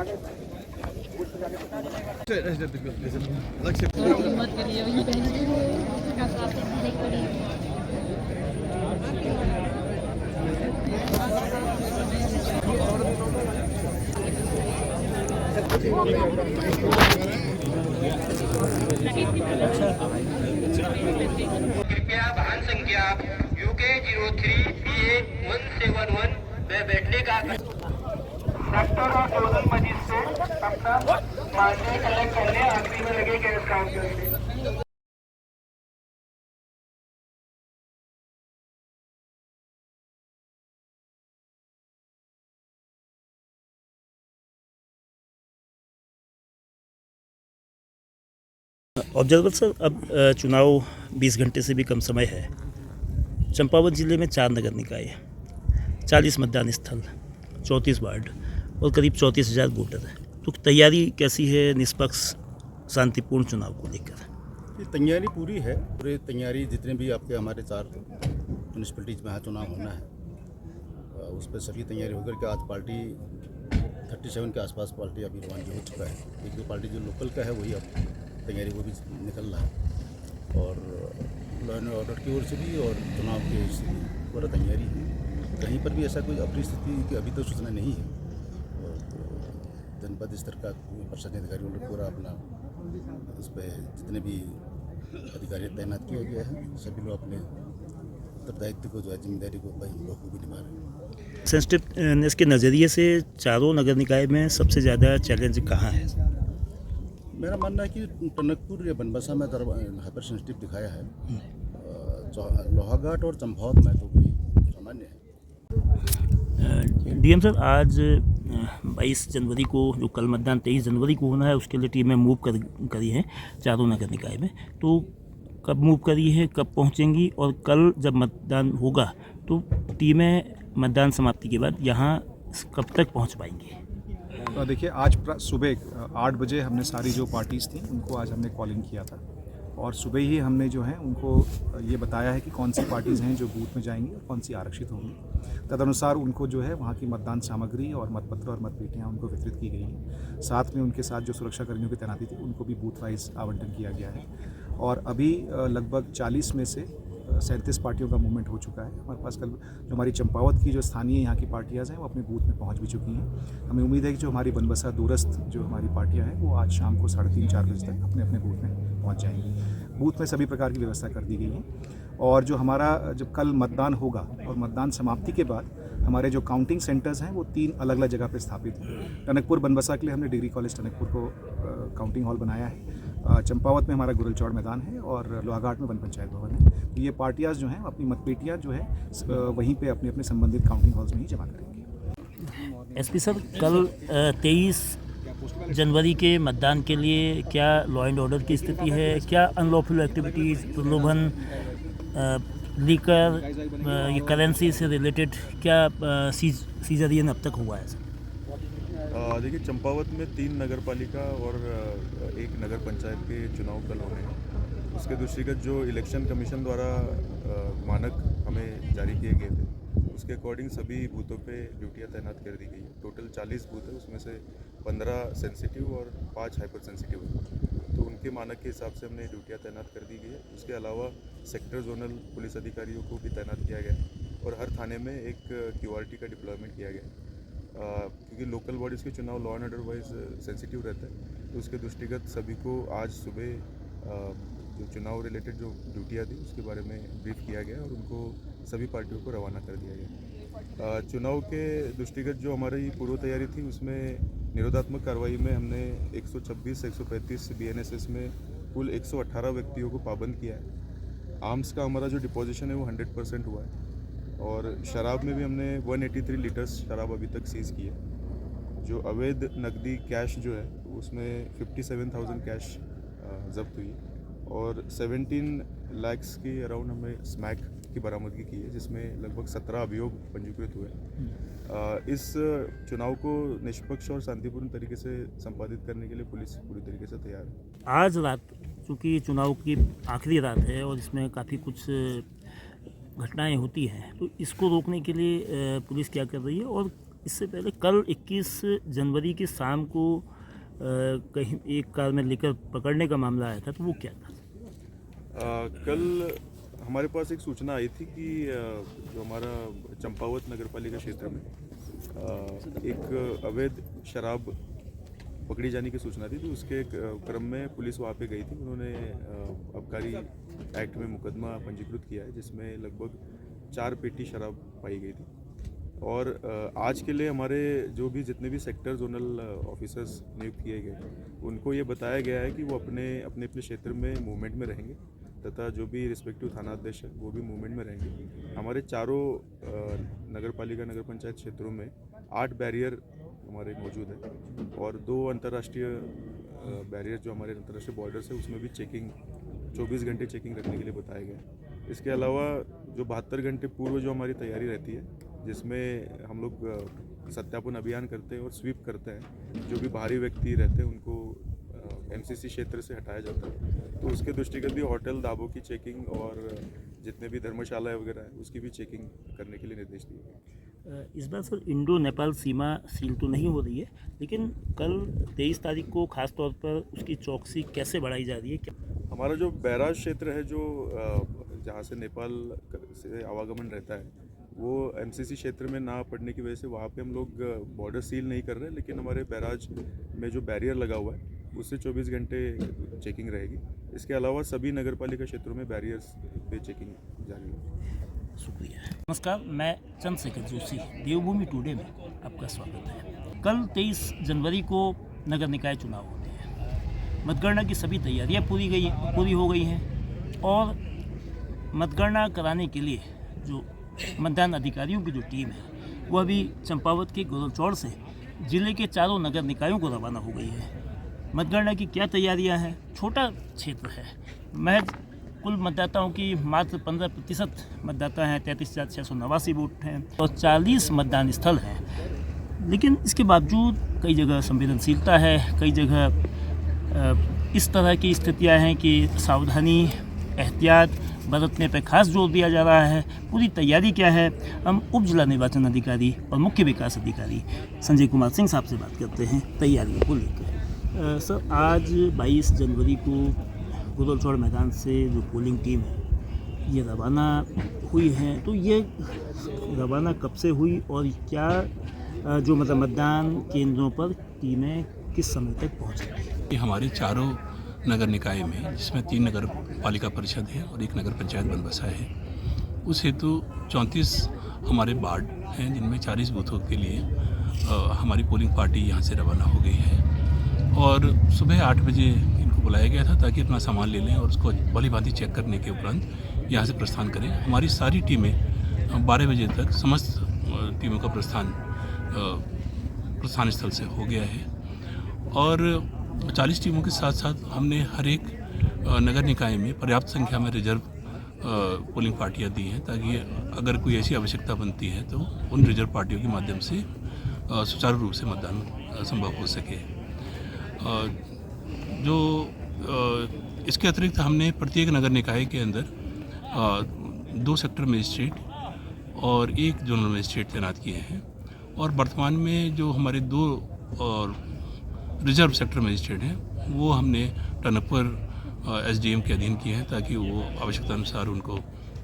कृपया वाहन संख्या UK 03BA171 में बैठने का सेक्टर और जोनल मजिस्ट्रेट अपना मार्जिन कलेक्ट करने आखिरी में लगे गैस काउंटर से। ऑब्जर्वर सर, अब चुनाव 20 घंटे से भी कम समय है। चंपावत जिले में 4 नगर निकाय, 40 मतदान स्थल, 34 वार्ड और करीब 34,000 वोटर हैं। तो तैयारी कैसी है निष्पक्ष शांतिपूर्ण चुनाव को लेकर? ये तैयारी पूरी है। पूरी तैयारी जितने भी आपके हमारे 4 म्यूनसिपलिटीज़ में यहाँ चुनाव होना है उस पर सभी तैयारी होकर के आज पार्टी 37 के आसपास पार्टी अभी रवानगी हो चुका है। एक दो पार्टी जो लोकल का है वही अब तैयारी वो भी निकल रहा है और लॉ एंड ऑर्डर की ओर से भी और चुनाव की ओर से भी पूरा तैयारी है। कहीं पर भी ऐसा कोई अप्रिय स्थिति की अभी तो सूचना नहीं है और जनपद स्तर का प्रशासनिक अधिकारियों ने पूरा अपना उस पर जितने भी अधिकारी तैनात किया गया है सभी लोग अपने उत्तरदायित्व को जो है जिम्मेदारी को बखूबी निभा रहे हैं। सेंसिटिवनेस के नज़रिए से चारों नगर निकाय में सबसे ज़्यादा चैलेंज कहाँ है? मेरा मानना है कि टनकपुर या बनबसा में हाइपर सेंसिटिव दिखाया है। लोहाघाट और चंपावत में तो कोई सामान्य है। डीएम सर, आज 22 जनवरी को जो कल मतदान 23 जनवरी को होना है उसके लिए टीमें मूव करी हैं चारों नगर निकाय में। तो कब मूव करी है, कब पहुंचेंगी और कल जब मतदान होगा तो टीमें मतदान समाप्ति के बाद यहाँ कब तक पहुँच पाएंगी? देखिए, आज सुबह 8 बजे हमने सारी जो पार्टीज़ थी उनको आज हमने कॉलिंग किया था और सुबह ही हमने जो है उनको ये बताया है कि कौन सी पार्टीज़ हैं जो बूथ में जाएंगी और कौन सी आरक्षित होंगी। तदनुसार उनको जो है वहाँ की मतदान सामग्री और मतपत्र और मतपेटियाँ उनको वितरित की गई हैं। साथ में उनके साथ जो सुरक्षाकर्मियों की तैनाती थी उनको भी बूथ वाइज आवंटन किया गया है और अभी लगभग 40 में से 37 पार्टियों का मूवमेंट हो चुका है। हमारे पास कल जो हमारी चंपावत की जो स्थानीय यहाँ की पार्टियाँ हैं वो अपने बूथ में पहुँच भी चुकी हैं। हमें उम्मीद है कि जो हमारी बनबसा दूरस्थ जो हमारी पार्टियाँ हैं वो आज शाम को 3:30-4 बजे तक अपने अपने बूथ में पहुँच जाएंगी। बूथ में सभी प्रकार की व्यवस्था कर दी गई है और जो हमारा जब कल मतदान होगा और मतदान समाप्ति के बाद हमारे जो काउंटिंग सेंटर्स हैं वो 3 अलग अलग जगह पे स्थापित हैं। टनकपुर बनबसा के लिए हमने डिग्री कॉलेज टनकपुर को काउंटिंग हॉल बनाया है। चंपावत में हमारा गुरलचौड़ मैदान है और लोहाघाट में वन पंचायत भवन है। तो ये पार्टियाँ जो हैं अपनी मतपेटियाँ जो है वहीं पे अपने अपने संबंधित काउंटिंग हॉल्स में ही जमा करेंगे। एसपी सर, कल 23 जनवरी के मतदान के लिए क्या लॉ एंड ऑर्डर की स्थिति है? क्या अनलॉफुल एक्टिविटीज़, प्रलोभन, लीकर, ये करेंसी से रिलेटेड क्या सीजरियन अब तक हुआ है सर? देखिए, चंपावत में 3 नगर पालिका और 1 नगर पंचायत के चुनाव कल होने हैं। उसके दृष्टिगत जो इलेक्शन कमीशन द्वारा मानक हमें जारी किए गए थे उसके अकॉर्डिंग सभी बूथों पे ड्यूटियाँ तैनात कर दी गई है। टोटल 40 बूथ है, उसमें से 15 सेंसिटिव और 5 हाइपर सेंसिटिव है। तो उनके मानक के हिसाब से हमने ड्यूटियाँ तैनात कर दी गई है। उसके अलावा सेक्टर जोनल पुलिस अधिकारियों को भी तैनात किया गया है और हर थाने में एक QRT का डिप्लॉयमेंट किया गया है। क्योंकि लोकल बॉडीज़ के चुनाव law and order wise sensitive रहता है तो उसके दृष्टिगत सभी को आज सुबह जो चुनाव रिलेटेड जो ड्यूटियाँ थी उसके बारे में ब्रीफ किया गया और उनको सभी पार्टियों को रवाना कर दिया गया। चुनाव के दृष्टिगत जो हमारी पूर्व तैयारी थी उसमें निरोधात्मक कार्रवाई में हमने 126 135 BNSS में कुल 118 व्यक्तियों को पाबंद किया है। आर्म्स का हमारा जो डिपोजिशन है वो 100% हुआ है और शराब में भी हमने 183 लीटर्स शराब अभी तक सीज़ की है। जो अवैध नकदी कैश जो है उसमें 57,000 कैश जब्त हुई और 17 लाख की अराउंड हमने स्मैक की बरामदगी की है जिसमें लगभग 17 अभियोग पंजीकृत हुए। इस चुनाव को निष्पक्ष और शांतिपूर्ण तरीके से संपादित करने के लिए पुलिस पूरी तरीके से तैयार है। आज रात चूँकि चुनाव की आखिरी रात है और इसमें काफ़ी कुछ घटनाएं होती हैं तो इसको रोकने के लिए पुलिस क्या कर रही है और इससे पहले कल 21 जनवरी की शाम को कहीं एक कार में लेकर पकड़ने का मामला आया था, तो वो क्या था? कल हमारे पास एक सूचना आई थी कि जो हमारा चंपावत नगर पालिका क्षेत्र में एक अवैध शराब पकड़ी जाने की सूचना थी। तो उसके क्रम में पुलिस वहाँ पे गई थी। उन्होंने आबकारी एक्ट में मुकदमा पंजीकृत किया है, जिसमें लगभग 4 पेटी शराब पाई गई थी। और आज के लिए हमारे जो भी जितने भी सेक्टर जोनल ऑफिसर्स नियुक्त किए गए, उनको ये बताया गया है कि वो अपने अपने क्षेत्र में मूवमेंट में रहेंगे, तथा जो भी रिस्पेक्टिव थानाध्यक्ष है वो भी मूवमेंट में रहेंगे। हमारे चारों नगर पालिका नगर पंचायत क्षेत्रों में 8 बैरियर हमारे मौजूद है और 2 अंतर्राष्ट्रीय बैरियर जो हमारे अंतर्राष्ट्रीय बॉर्डर्स है उसमें भी चेकिंग 24 घंटे चेकिंग रखने के लिए बताया गया है। इसके अलावा जो 72 घंटे पूर्व जो हमारी तैयारी रहती है, जिसमें हम लोग सत्यापन अभियान करते हैं और स्वीप करते हैं, जो भी बाहरी व्यक्ति रहते हैं उनको एमसीसी क्षेत्र से हटाया जाता है। तो उसके दृष्टिगत भी होटल ढाबों की चेकिंग और जितने भी धर्मशालाएं वगैरह है उसकी भी चेकिंग करने के लिए निर्देश दिए गए। इस बार सर इंडो नेपाल सीमा सील तो नहीं हो रही है, लेकिन कल 23 तारीख को खास तौर पर उसकी चौकसी कैसे बढ़ाई जा रही है? क्या हमारा जो बैराज क्षेत्र है, जो जहाँ से नेपाल से आवागमन रहता है, वो एमसीसी क्षेत्र में ना पड़ने की वजह से वहाँ पे हम लोग बॉर्डर सील नहीं कर रहे, लेकिन हमारे बैराज में जो बैरियर लगा हुआ है उससे 24 घंटे चेकिंग रहेगी। इसके अलावा सभी नगर पालिका क्षेत्रों में बैरियर्स पे चेकिंग जारी है। शुक्रिया। नमस्कार, मैं चंद्रशेखर जोशी, देवभूमि टुडे में आपका स्वागत है। कल 23 जनवरी को नगर निकाय चुनाव होते हैं। मतगणना की सभी तैयारियां पूरी हो गई हैं और मतगणना कराने के लिए जो मतदान अधिकारियों की जो टीम है वो अभी चंपावत के गोरलचौड़ से जिले के चारों नगर निकायों को रवाना हो गई है। मतगणना की क्या तैयारियां हैं? छोटा क्षेत्र है, महज कुल मतदाताओं की मात्र 15% मतदाता हैं, 33,689 वोट हैं और 40 मतदान स्थल हैं। लेकिन इसके बावजूद कई जगह संवेदनशीलता है, कई जगह इस तरह की स्थितियां हैं कि सावधानी एहतियात बरतने पर खास जोर दिया जा रहा है। पूरी तैयारी क्या है, हम उप जिला निर्वाचन अधिकारी और मुख्य विकास अधिकारी संजय कुमार सिंह साहब से बात करते हैं तैयारियों को लेकर। सर, आज 22 जनवरी को गोरलचौड़ मैदान से जो पोलिंग टीम है ये रवाना हुई है, तो ये रवाना कब से हुई और क्या जो मतदान केंद्रों पर टीमें किस समय तक पहुँची? हमारे चारों नगर निकाय में, जिसमें 3 नगर पालिका परिषद है और 1 नगर पंचायत बनबसा है, उस हेतु 34 हमारे वार्ड हैं जिनमें 40 बूथों के लिए हमारी पोलिंग पार्टी यहाँ से रवाना हो गई है। और सुबह 8 बजे इनको बुलाया गया था ताकि अपना सामान ले लें और उसको भली भांति चेक करने के उपरांत यहाँ से प्रस्थान करें। हमारी सारी टीमें 12 बजे तक समस्त टीमों का प्रस्थान स्थल से हो गया है और 40 टीमों के साथ साथ हमने हर एक नगर निकाय में पर्याप्त संख्या में रिजर्व पोलिंग पार्टियां दी हैं ताकि अगर कोई ऐसी आवश्यकता बनती है तो उन रिजर्व पार्टियों के माध्यम से सुचारू रूप से मतदान संभव हो सके। जो इसके अतिरिक्त हमने प्रत्येक नगर निकाय के अंदर 2 सेक्टर मजिस्ट्रेट और 1 जोनल मजिस्ट्रेट तैनात किए हैं और वर्तमान में जो हमारे 2 रिजर्व सेक्टर मजिस्ट्रेट हैं वो हमने टर्नपर एसडीएम के अधीन किए हैं ताकि वो आवश्यकता अनुसार उनको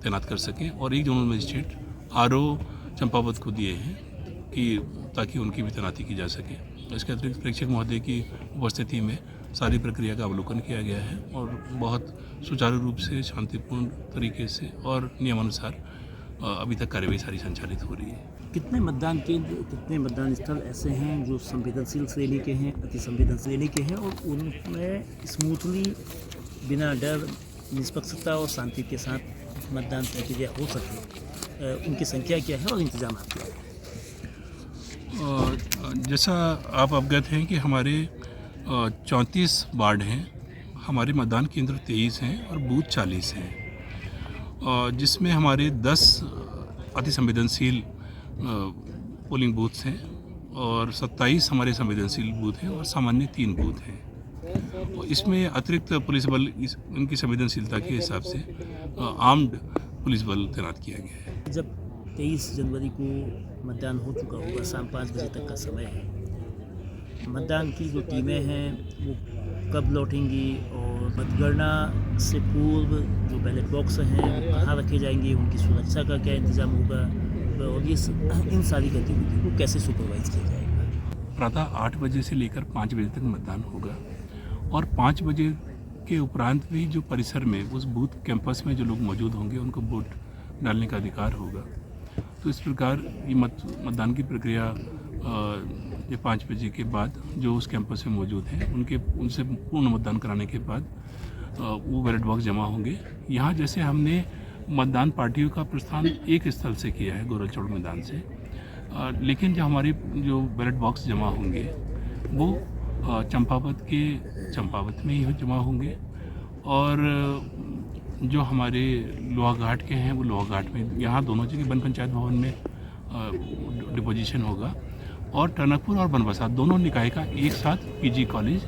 तैनात कर सकें और 1 जोनल मजिस्ट्रेट आरओ चंपावत को दिए हैं कि ताकि उनकी भी तैनाती की जा सके। इसके अतिरिक्त प्रेक्षक महोदय की उपस्थिति में सारी प्रक्रिया का अवलोकन किया गया है और बहुत सुचारू रूप से, शांतिपूर्ण तरीके से और नियमानुसार अभी तक कार्यवाही सारी संचालित हो रही है। कितने मतदान केंद्र, कितने मतदान स्थल ऐसे हैं जो संवेदनशील श्रेणी के हैं, अति संवेदनशील श्रेणी के हैं और उनमें स्मूथली बिना डर, निष्पक्षता और शांति के साथ मतदान प्रक्रिया हो सके, उनकी संख्या क्या है और इंतजाम क्या है? जैसा आप अवगत हैं कि हमारे 34 वार्ड हैं, हमारे मतदान केंद्र 23 हैं और बूथ 40 हैं, जिसमें हमारे 10 अति संवेदनशील पोलिंग बूथ्स हैं और 27 हमारे संवेदनशील बूथ हैं और सामान्य 3 बूथ हैं। और इसमें अतिरिक्त पुलिस बल उनकी संवेदनशीलता के हिसाब से आर्म्ड पुलिस बल तैनात किया गया है। जब 23 जनवरी को मतदान हो चुका होगा। शाम 5 बजे तक का समय है। मतदान की जो टीमें हैं वो कब लौटेंगी और मतगणना से पूर्व जो बैलेट बॉक्स हैं वो कहाँ रखे जाएंगे, उनकी सुरक्षा का क्या इंतज़ाम होगा और इन सारी गतिविधियों को कैसे सुपरवाइज किया जाएगा। प्रातः 8 बजे से लेकर 5 बजे तक मतदान होगा और 5 बजे के उपरांत भी जो परिसर में उस बूथ कैंपस में जो लोग मौजूद होंगे उनको वोट डालने का अधिकार होगा। तो इस प्रकार ये मतदान की प्रक्रिया ये 5 बजे के बाद जो उस कैंपस में मौजूद हैं उनसे पूर्ण मतदान कराने के बाद वो बैलेट बॉक्स जमा होंगे। यहाँ जैसे हमने मतदान पार्टियों का प्रस्थान एक स्थल से किया है, गोरलचौड़ मैदान से, लेकिन जो हमारे जो बैलेट बॉक्स जमा होंगे वो चंपावत में ही जमा होंगे और जो हमारे लोहा घाट के हैं वो लोहा घाट में, यहाँ दोनों जगह वन पंचायत भवन में डिपोजिशन होगा और टनकपुर और बनबसा दोनों निकाय का एक साथ पीजी कॉलेज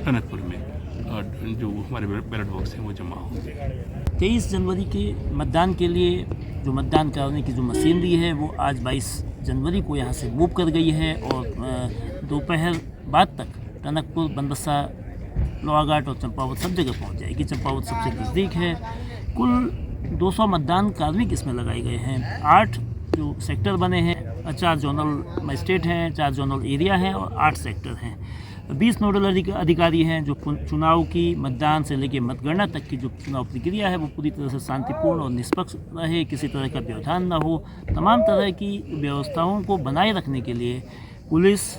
टनकपुर में जो हमारे बैलेट बॉक्स हैं वो जमा होंगे। 23 जनवरी के मतदान के लिए जो मतदान कराने की जो मशीनरी है वो आज 22 जनवरी को यहाँ से मूव कर गई है और दोपहर बाद तक टनकपुर, बनबसा, लोहाघाट और चंपावत सब जगह पहुँच जाएगी। चंपावत सबसे नज़दीक है। कुल 200 मतदान कार्मिक इसमें लगाए गए हैं। 8 जो सेक्टर बने हैं, 4 जोनल मजिस्ट्रेट हैं, 4 जोनल एरिया हैं और 8 सेक्टर हैं। 20 नोडल अधिकारी हैं जो चुनाव की मतदान से लेकर मतगणना तक की जो चुनाव प्रक्रिया है वो पूरी तरह से शांतिपूर्ण और निष्पक्ष रहे, किसी तरह का व्यवधान न हो। तमाम तरह की व्यवस्थाओं को बनाए रखने के लिए पुलिस,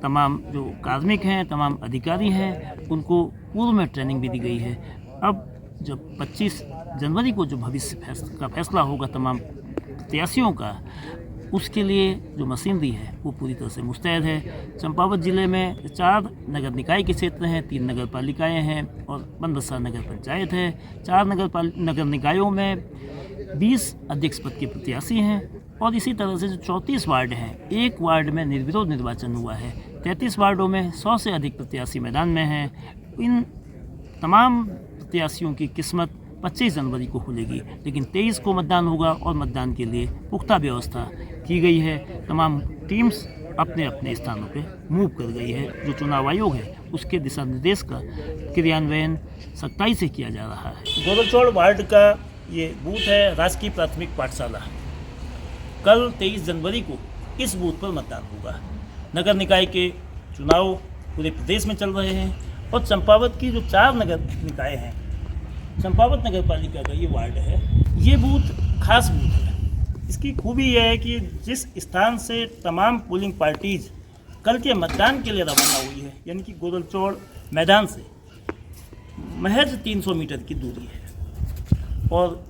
तमाम जो कार्मिक हैं, तमाम अधिकारी हैं, उनको पूर्व में ट्रेनिंग भी दी गई है। अब जब 25 जनवरी को जो भविष्य का फैसला होगा तमाम प्रत्याशियों का, उसके लिए जो मशीनरी है वो पूरी तरह से मुस्तैद है। चंपावत ज़िले में 4 नगर निकाय के क्षेत्र हैं, 3 नगर पालिकाएँ हैं और बनबसा नगर पंचायत है। 4 नगर निकायों में 20 अध्यक्ष पद के प्रत्याशी हैं और इसी तरह से जो 34 वार्ड हैं, एक वार्ड में निर्विरोध निर्वाचन हुआ है। 33 वार्डों में 100 से अधिक प्रत्याशी मैदान में हैं। इन तमाम प्रत्याशियों की किस्मत 25 जनवरी को खुलेगी, लेकिन 23 को मतदान होगा और मतदान के लिए पुख्ता व्यवस्था की गई है। तमाम टीम्स अपने अपने स्थानों पे मूव कर गई है। जो चुनाव आयोग है उसके दिशा निर्देश का क्रियान्वयन सख्ताई से किया जा रहा है। गोरलचौड़ वार्ड का ये बूथ है राजकीय प्राथमिक पाठशाला। कल 23 जनवरी को इस बूथ पर मतदान होगा। नगर निकाय के चुनाव पूरे प्रदेश में चल रहे हैं और चंपावत की जो 4 नगर निकाय हैं, चंपावत नगर पालिका का ये वार्ड है, ये बूथ खास बूथ है। इसकी खूबी यह है कि जिस स्थान से तमाम पोलिंग पार्टीज कल के मतदान के लिए रवाना हुई है, यानी कि गोरलचौड़ मैदान से महज 300 मीटर की दूरी है और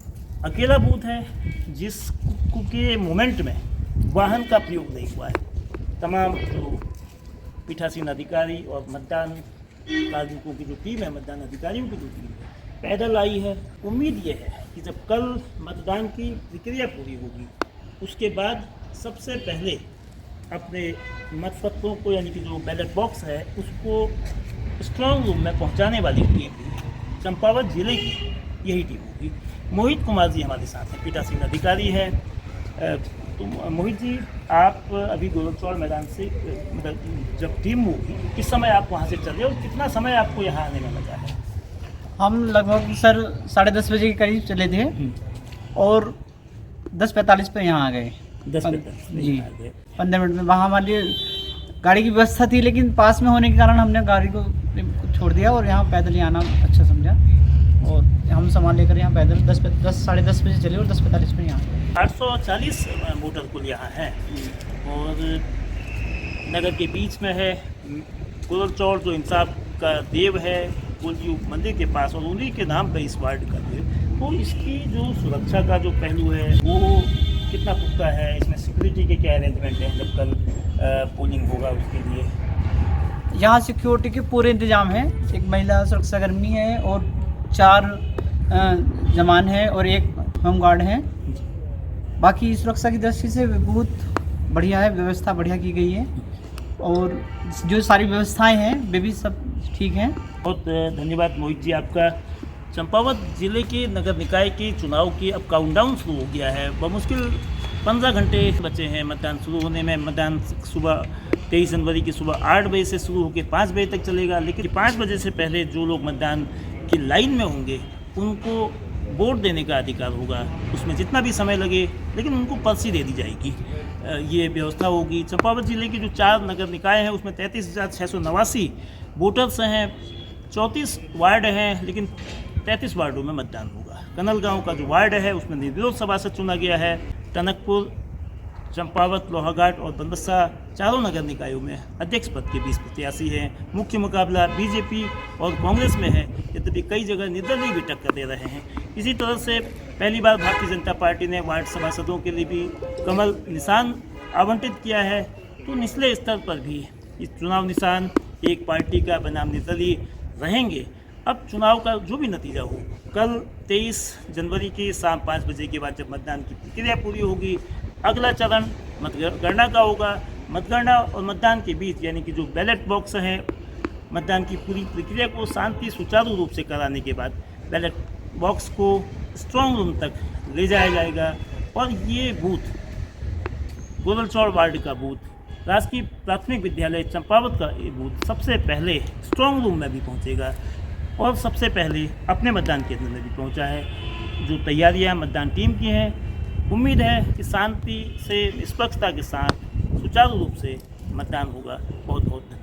अकेला बूथ है जिसके मोमेंट में वाहन का प्रयोग नहीं हुआ है। तमाम जो पीठासीन अधिकारी और मतदान कार्मिकों की जो टीम है, मतदान अधिकारियों की जो टीम है, पैदल आई है। उम्मीद ये है कि जब कल मतदान की प्रक्रिया पूरी होगी उसके बाद सबसे पहले अपने मतपत्रों को, यानी कि जो बैलेट बॉक्स है, उसको स्ट्रॉन्ग रूम में पहुंचाने वाली टीम भी चंपावत जिले की यही टीम होगी। मोहित कुमार जी हमारे साथ हैं, पीठासीन अधिकारी हैं। तो मोहित जी, आप अभी गोरलचौड़ मैदान से मतलब जब टीम होगी किस समय आप वहाँ से चले और कितना समय आपको यहाँ आने में लगा है? हम लगभग सर 10:30 बजे के करीब चले थे और 10:45 पर यहाँ आ गए। 10:45 जी 15 मिनट में। वहाँ हमारी गाड़ी की व्यवस्था थी, लेकिन पास में होने के कारण हमने गाड़ी को छोड़ दिया और यहाँ पैदल ही आना अच्छा समझा और हम सामान लेकर यहाँ पैदल 10:30 बजे चले और 10:45 पर यहाँ 840 वोटर कुल यहाँ हैं और नगर के बीच में है। गोरलचौड़ जो इंसाफ का देव है, गोलजू मंदिर के पास, और उन्हीं के नाम पे इस वार्ड का देव, तो इसकी जो सुरक्षा का जो पहलू है वो कितना पुख्ता है? इसमें सिक्योरिटी के क्या अरेंजमेंट हैं जब कल पोलिंग होगा उसके लिए? यहाँ सिक्योरिटी के पूरे इंतजाम हैं। एक महिला सुरक्षाकर्मी है और 4 जवान हैं और 1 होमगार्ड है। बाकी सुरक्षा की दृष्टि से बहुत बढ़िया है, व्यवस्था बढ़िया की गई है और जो सारी व्यवस्थाएं हैं वे भी सब ठीक हैं। बहुत धन्यवाद मोहित जी आपका। चंपावत जिले के नगर निकाय के चुनाव की अब काउंटडाउन शुरू हो गया है। बमुश्किल 15 घंटे बचे हैं मतदान शुरू होने में। मतदान सुबह 23 जनवरी की सुबह 8 बजे से शुरू होकर 5 बजे तक चलेगा, लेकिन 5 बजे से पहले जो लोग मतदान की लाइन में होंगे उनको वोट देने का अधिकार होगा। उसमें जितना भी समय लगे, लेकिन उनको पर्ची दे दी जाएगी। ये व्यवस्था होगी। चंपावत जिले के जो 4 नगर निकाय हैं उसमें 33,689 वोटर्स हैं, 34 वार्ड हैं, लेकिन 33 वार्डों में मतदान होगा। कनलगांव का जो वार्ड है उसमें निर्विरोध सभासद चुना गया है। टनकपुर, चंपावत, लोहाघाट और बनबसा चारों नगर निकायों में अध्यक्ष पद के 20 प्रत्याशी हैं। मुख्य मुकाबला बीजेपी और कांग्रेस में है, यद्यपि कई जगह निर्दलीय भी टक्कर दे रहे हैं। इसी तरह से पहली बार भारतीय जनता पार्टी ने वार्ड सभासदों के लिए भी कमल निशान आवंटित किया है। तो निचले स्तर पर भी इस चुनाव निशान एक पार्टी का बनाम निर्दलीय रहेंगे। अब चुनाव का जो भी नतीजा हो, कल 23 जनवरी की शाम 5 बजे के बाद जब मतदान की प्रक्रिया पूरी होगी, अगला चरण मतगणना का होगा। मतगणना और मतदान के बीच, यानी कि जो बैलेट बॉक्स है, मतदान की पूरी प्रक्रिया को शांति सुचारू रूप से कराने के बाद बैलेट बॉक्स को स्ट्रॉन्ग रूम तक ले जाया जाएगा और ये बूथ गोदलचौड़ वार्ड का बूथ, राजकीय प्राथमिक विद्यालय चंपावत का ये बूथ सबसे पहले स्ट्रॉन्ग रूम में भी पहुंचेगा और सबसे पहले अपने मतदान केंद्र में भी पहुंचा है। जो तैयारियां मतदान टीम की हैं, उम्मीद है कि शांति से, निष्पक्षता के साथ सुचारू रूप से मतदान होगा। बहुत बहुत धन्यवाद।